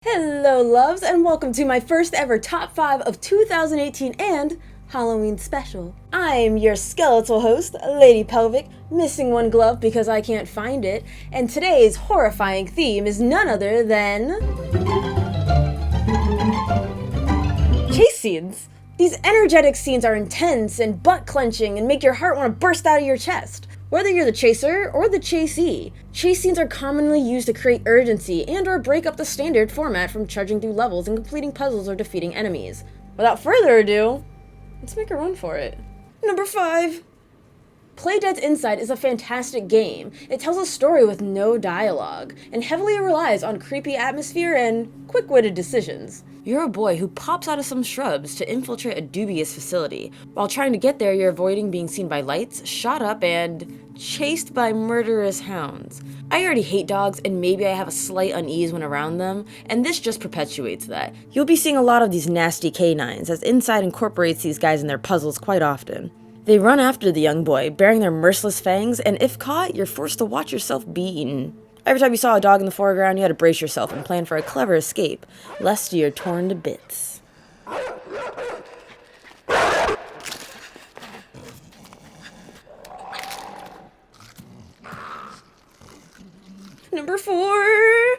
Hello loves, and welcome to my first ever top 5 of 2018 and Halloween special. I'm your skeletal host, Lady Pelvic, missing one glove because I can't find it, and today's horrifying theme is none other than chase scenes. These energetic scenes are intense and butt-clenching and make your heart want to burst out of your chest. Whether you're the chaser or the chasee, chase scenes are commonly used to create urgency and or break up the standard format from trudging through levels and completing puzzles or defeating enemies. Without further ado, let's make a run for it. Number 5. Playdead's Inside is a fantastic game. It tells a story with no dialogue, and heavily relies on creepy atmosphere and quick-witted decisions. You're a boy who pops out of some shrubs to infiltrate a dubious facility. While trying to get there, you're avoiding being seen by lights, shot up, and chased by murderous hounds. I already hate dogs, and maybe I have a slight unease when around them, and this just perpetuates that. You'll be seeing a lot of these nasty canines, as Inside incorporates these guys in their puzzles quite often. They run after the young boy, bearing their merciless fangs, and if caught, you're forced to watch yourself be eaten. Every time you saw a dog in the foreground, you had to brace yourself and plan for a clever escape, lest you're torn to bits. Number 4!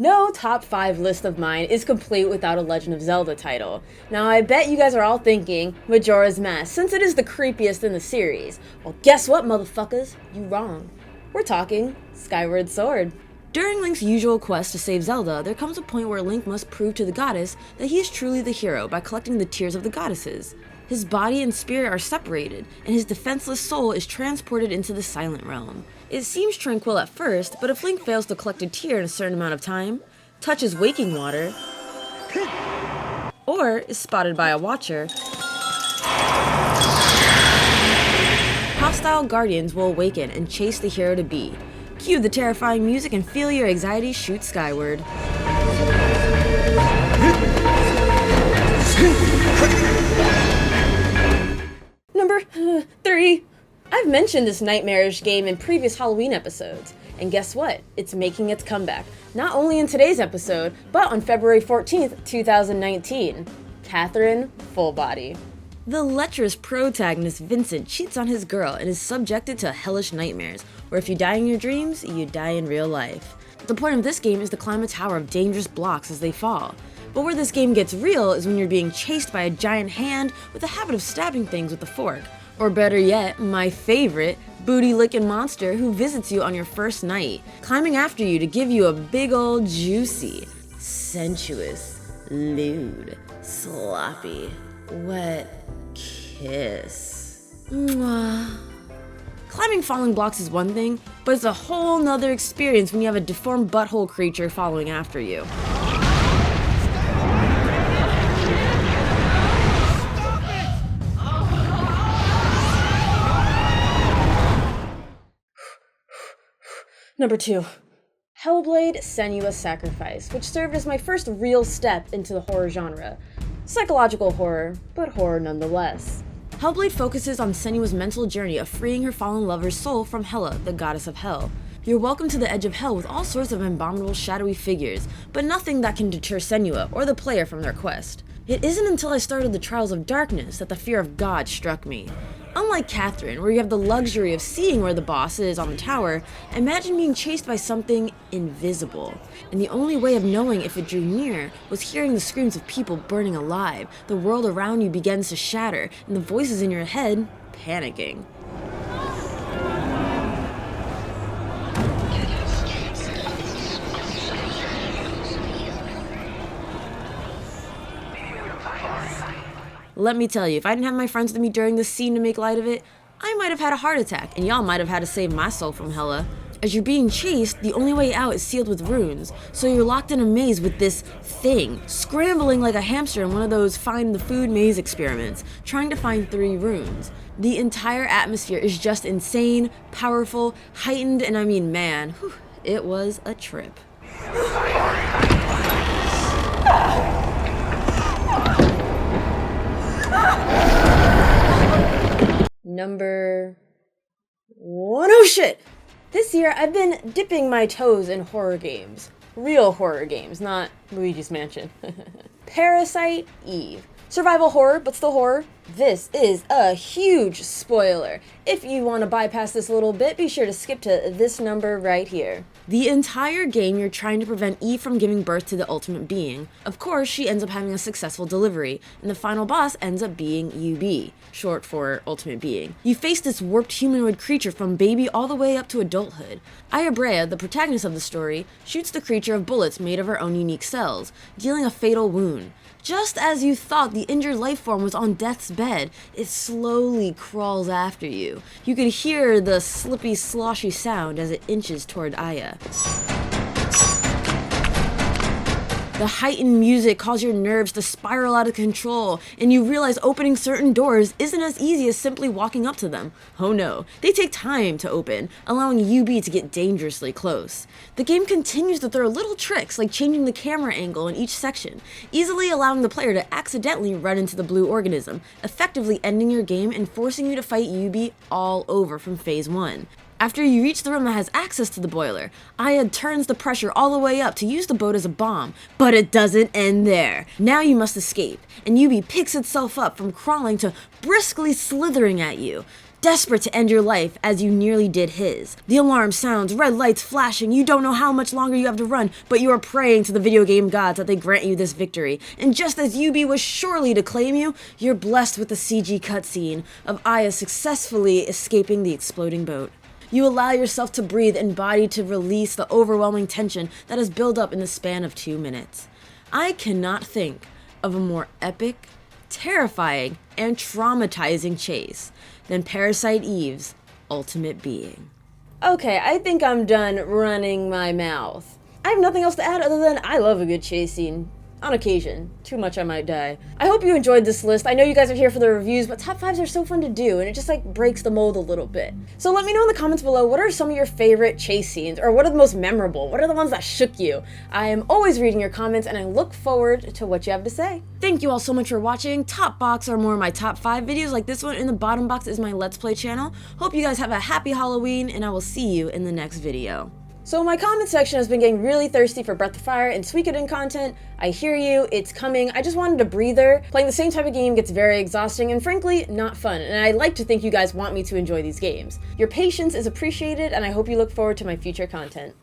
No top 5 list of mine is complete without a Legend of Zelda title. Now I bet you guys are all thinking Majora's Mask, since it is the creepiest in the series. Well, guess what, motherfuckers? You wrong. We're talking Skyward Sword. During Link's usual quest to save Zelda, there comes a point where Link must prove to the goddess that he is truly the hero by collecting the tears of the goddesses. His body and spirit are separated, and his defenseless soul is transported into the Silent Realm. It seems tranquil at first, but if Link fails to collect a tear in a certain amount of time, touches waking water, or is spotted by a watcher, hostile guardians will awaken and chase the hero to be. Cue the terrifying music and feel your anxiety shoot skyward. Number 3. I've mentioned this nightmarish game in previous Halloween episodes, and guess what? It's making its comeback, not only in today's episode, but on February 14th, 2019. Catherine Fullbody. The lecherous protagonist Vincent cheats on his girl and is subjected to hellish nightmares, where if you die in your dreams, you die in real life. The point of this game is to climb a tower of dangerous blocks as they fall. But where this game gets real is when you're being chased by a giant hand with a habit of stabbing things with a fork. Or better yet, my favorite, booty-licking monster who visits you on your first night, climbing after you to give you a big old juicy, sensuous, lewd, sloppy, wet kiss. Mwah. Climbing falling blocks is one thing, but it's a whole nother experience when you have a deformed butthole creature following after you. Number 2. Hellblade: Senua's Sacrifice, which served as my first real step into the horror genre. Psychological horror, but horror nonetheless. Hellblade focuses on Senua's mental journey of freeing her fallen lover's soul from Hela, the goddess of hell. You're welcomed to the edge of hell with all sorts of abominable shadowy figures, but nothing that can deter Senua or the player from their quest. It isn't until I started the Trials of Darkness that the fear of God struck me. Unlike Catherine, where you have the luxury of seeing where the boss is on the tower, imagine being chased by something invisible. And the only way of knowing if it drew near was hearing the screams of people burning alive, the world around you begins to shatter, and the voices in your head panicking. Let me tell you, if I didn't have my friends with me during this scene to make light of it, I might have had a heart attack, and y'all might have had to save my soul from Hela. As you're being chased, the only way out is sealed with runes, so you're locked in a maze with this thing, scrambling like a hamster in one of those find the food maze experiments, trying to find 3 runes. The entire atmosphere is just insane, powerful, heightened, and I mean, man, it was a trip. Number 1. Oh shit! This year I've been dipping my toes in horror games. Real horror games, not Luigi's Mansion. Parasite Eve. Survival horror, but still horror. This is a huge spoiler. If you want to bypass this a little bit, be sure to skip to this number right here. The entire game, you're trying to prevent Eve from giving birth to the ultimate being. Of course, she ends up having a successful delivery, and the final boss ends up being UB, short for ultimate being. You face this warped humanoid creature from baby all the way up to adulthood. Aya Brea, the protagonist of the story, shoots the creature of bullets made of her own unique cells, dealing a fatal wound. Just as you thought the injured life form was on death's bed, it slowly crawls after you. You can hear the slippy, sloshy sound as it inches toward Aya. The heightened music causes your nerves to spiral out of control, and you realize opening certain doors isn't as easy as simply walking up to them. Oh no, they take time to open, allowing UB to get dangerously close. The game continues to throw little tricks like changing the camera angle in each section, easily allowing the player to accidentally run into the blue organism, effectively ending your game and forcing you to fight UB all over from phase 1. After you reach the room that has access to the boiler, Aya turns the pressure all the way up to use the boat as a bomb, but it doesn't end there. Now you must escape, and UB picks itself up from crawling to briskly slithering at you, desperate to end your life as you nearly did his. The alarm sounds, red lights flashing, you don't know how much longer you have to run, but you are praying to the video game gods that they grant you this victory. And just as UB was surely to claim you, you're blessed with the CG cutscene of Aya successfully escaping the exploding boat. You allow yourself to breathe and body to release the overwhelming tension that has built up in the span of 2 minutes. I cannot think of a more epic, terrifying, and traumatizing chase than Parasite Eve's ultimate being. Okay, I think I'm done running my mouth. I have nothing else to add other than I love a good chase scene. On occasion. Too much I might die. I hope you enjoyed this list. I know you guys are here for the reviews, but top 5s are so fun to do, and it just breaks the mold a little bit. So let me know in the comments below, what are some of your favorite chase scenes, or what are the most memorable? What are the ones that shook you? I am always reading your comments, and I look forward to what you have to say. Thank you all so much for watching. Top box are more of my top 5 videos like this one, and the bottom box is my Let's Play channel. Hope you guys have a happy Halloween, and I will see you in the next video. So my comment section has been getting really thirsty for Breath of Fire and Suikoden content. I hear you, it's coming. I just wanted a breather. Playing the same type of game gets very exhausting and frankly, not fun. And I like to think you guys want me to enjoy these games. Your patience is appreciated and I hope you look forward to my future content.